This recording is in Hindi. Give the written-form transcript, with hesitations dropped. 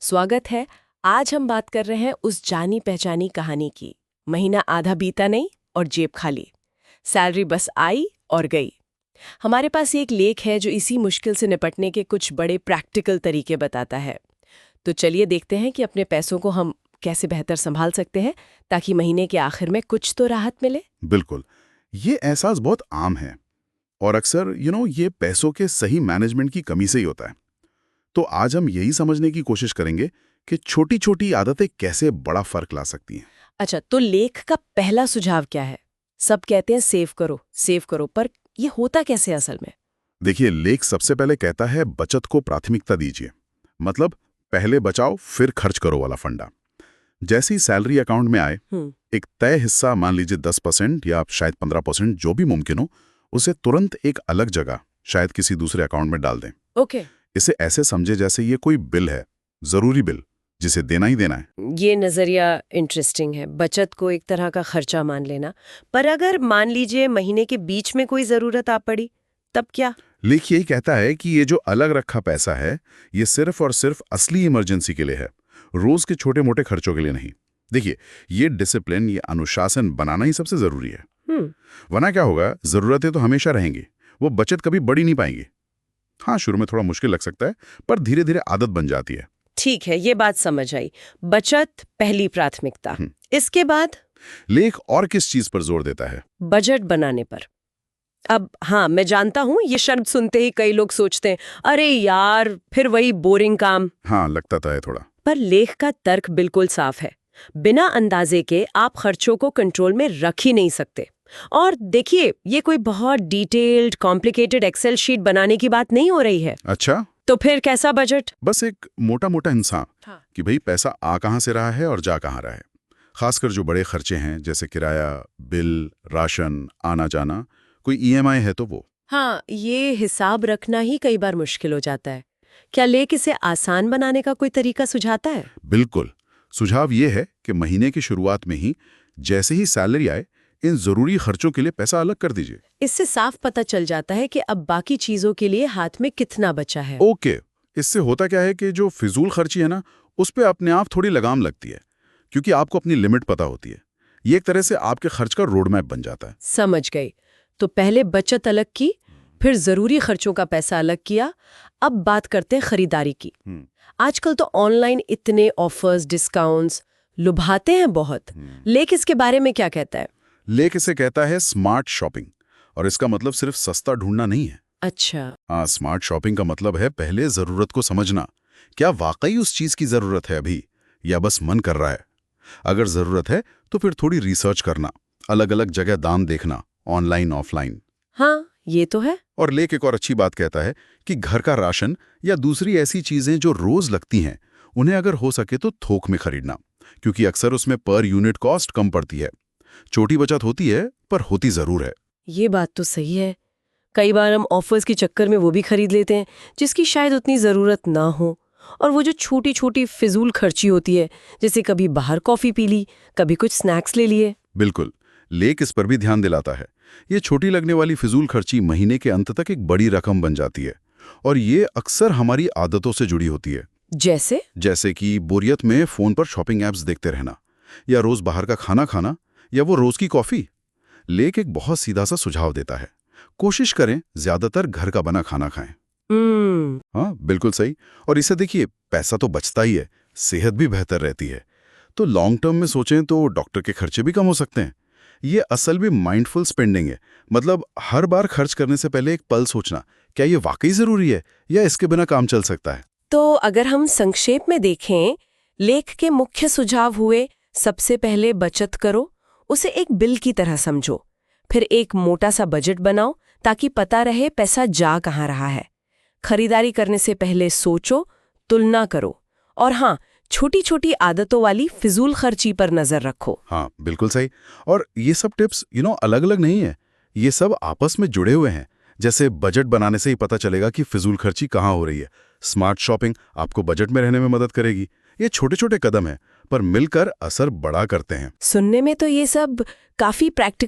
स्वागत है। आज हम बात कर रहे हैं उस जानी पहचानी कहानी की। महीना आधा बीता नहीं और जेब खाली, सैलरी बस आई और गई। हमारे पास एक लेख है जो इसी मुश्किल से निपटने के कुछ बड़े प्रैक्टिकल तरीके बताता है। तो चलिए देखते हैं कि अपने पैसों को हम कैसे बेहतर संभाल सकते हैं ताकि महीने के आखिर में कुछ तो राहत मिले। बिल्कुल, ये एहसास बहुत आम है और अक्सर ये पैसों के सही मैनेजमेंट की कमी से ही होता है। तो आज हम यही समझने की कोशिश करेंगे कि छोटी छोटी आदतें कैसे बड़ा फर्क ला सकती हैं। अच्छा, तो लेख का पहला सुझाव क्या है? सब कहते हैं सेव करो, पर ये होता कैसे असल में? देखिए, लेख सबसे पहले कहता है बचत को प्राथमिकता दीजिए। मतलब पहले बचाओ फिर खर्च करो वाला फंडा। जैसे ही सैलरी अकाउंट में आए, एक तय हिस्सा, मान लीजिए 10% या शायद 15%, जो भी मुमकिन हो, उसे तुरंत एक अलग जगह, शायद किसी दूसरे अकाउंट में डाल दें। ओके। इसे ऐसे समझे जैसे ये कोई बिल है, जरूरी बिल, जिसे देना ही देना है। ये नजरिया इंटरेस्टिंग है, बचत को एक तरह का खर्चा मान लेना। पर अगर मान लीजिए महीने के बीच में कोई जरूरत आ पड़ी, तब क्या? लेख यही कहता है कि ये जो अलग रखा पैसा है, ये सिर्फ और सिर्फ असली इमरजेंसी के लिए है, रोज के छोटे मोटे खर्चों के लिए नहीं। देखिए, ये डिसिप्लिन, ये अनुशासन बनाना ही सबसे जरूरी है। वरना क्या होगा, जरूरतें तो हमेशा रहेंगी, वो बचत कभी बढ़ी नहीं पाएंगी। हाँ, शुरू में थोड़ा मुश्किल लग सकता है, पर धीरे धीरे आदत बन जाती है। ठीक है, ये बात समझ आई। बचत पहली प्राथमिकता। इसके बाद लेख और किस चीज पर जोर देता है? बजट बनाने पर। अब हाँ, मैं जानता हूँ ये शब्द सुनते ही कई लोग सोचते हैं, अरे यार फिर वही बोरिंग काम। हाँ, लगता था है थोड़ा। पर लेख का तर्क बिल्कुल साफ है। बिना अंदाजे के आप खर्चों को कंट्रोल में रख ही नहीं सकते। और देखिए, ये कोई बहुत डिटेल्ड कॉम्प्लिकेटेड एक्सेल शीट बनाने की बात नहीं हो रही है। अच्छा, तो फिर कैसा बजट? बस एक मोटा मोटा हिसाब। हाँ। कि भाई पैसा आ कहाँ से रहा है और जा कहाँ रहा है। खासकर जो बड़े खर्चे हैं, जैसे किराया, बिल, राशन, आना जाना, कोई ईएमआई है तो वो। हाँ, ये हिसाब रखना ही कई बार मुश्किल हो जाता है। क्या लेख इसे आसान बनाने का कोई तरीका सुझाता है? बिल्कुल। सुझाव ये है कि महीने की शुरुआत में ही, जैसे ही सैलरी आए, इन जरूरी खर्चों के लिए पैसा अलग कर दीजिए। इससे साफ पता चल जाता है कि अब बाकी चीजों के लिए हाथ में कितना बचा है। ओके। इससे होता क्या है कि जो फिजूल खर्ची है ना, उस पे अपने आप थोड़ी लगाम लगती है, क्योंकि आपको अपनी लिमिट पता होती है। ये एक तरह से आपके खर्च का रोड मैप बन जाता है। समझ गई। तो पहले बचत अलग की, फिर जरूरी खर्चों का पैसा अलग किया। अब बात करते हैं खरीदारी की। आजकल तो ऑनलाइन इतने ऑफर्स, डिस्काउंट्स लुभाते हैं बहुत। लेख इसके बारे में क्या कहता है? लेख इसे कहता है स्मार्ट शॉपिंग, और इसका मतलब सिर्फ सस्ता ढूंढना नहीं है। अच्छा। हाँ, स्मार्ट शॉपिंग का मतलब है पहले जरूरत को समझना। क्या वाकई उस चीज की जरूरत है अभी, या बस मन कर रहा है? अगर जरूरत है तो फिर थोड़ी रिसर्च करना, अलग अलग जगह दाम देखना, ऑनलाइन ऑफलाइन। हाँ, ये तो है। और लेख एक और अच्छी बात कहता है कि घर का राशन या दूसरी ऐसी चीजें जो रोज लगती हैं, उन्हें अगर हो सके तो थोक में खरीदना, क्योंकि अक्सर उसमें पर यूनिट कॉस्ट कम पड़ती है। छोटी बचत होती है, पर होती जरूर है। ये बात तो सही है। कई बार हम ऑफर्स के चक्कर में वो भी खरीद लेते हैं जिसकी शायद उतनी जरूरत ना हो। और वो जो छोटी छोटी फिजूल खर्ची होती है, जैसे कभी बाहर कॉफी पी ली, कभी कुछ स्नैक्स ले लिए। बिल्कुल। लेख इस पर भी ध्यान दिलाता है। ये छोटी लगने वाली फिजूल खर्ची महीने के अंत तक एक बड़ी रकम बन जाती है, और ये अक्सर हमारी आदतों से जुड़ी होती है। जैसे कि बोरियत में फोन पर शॉपिंग एप्स देखते रहना, या रोज बाहर का खाना खाना, या वो रोज की कॉफी। लेख एक बहुत सीधा सा सुझाव देता है, कोशिश करें ज्यादातर घर का बना खाना खाएं। हाँ, बिल्कुल सही। और इसे देखिए, पैसा तो बचता ही है, सेहत भी बेहतर रहती है। तो लॉन्ग टर्म में सोचें तो डॉक्टर के खर्चे भी कम हो सकते हैं। ये असल में माइंडफुल स्पेंडिंग है। मतलब हर बार खर्च करने से पहले एक पल सोचना, क्या ये वाकई जरूरी है या इसके बिना काम चल सकता है। तो अगर हम संक्षेप में देखें, लेख के मुख्य सुझाव हुए, सबसे पहले बचत करो, उसे एक बिल की तरह समझो। फिर एक मोटा सा बजट बनाओ ताकि पता रहे पैसा जा कहाँ रहा है। खरीदारी करने से पहले सोचो, तुलना करो, और हाँ, छोटी छोटी आदतों वाली फिजूल खर्ची पर नजर रखो। हाँ, बिल्कुल सही। और ये सब टिप्स अलग अलग नहीं है, ये सब आपस में जुड़े हुए हैं। जैसे बजट बनाने से ही पता चलेगा कि फिजूल खर्ची कहाँ हो रही है। स्मार्ट शॉपिंग आपको बजट में रहने में मदद करेगी। ये छोटे छोटे कदम हैं, पर मिलकर असर बड़ा करते हैं। सुनने में तो ये सब काफी प्रैक्टिकल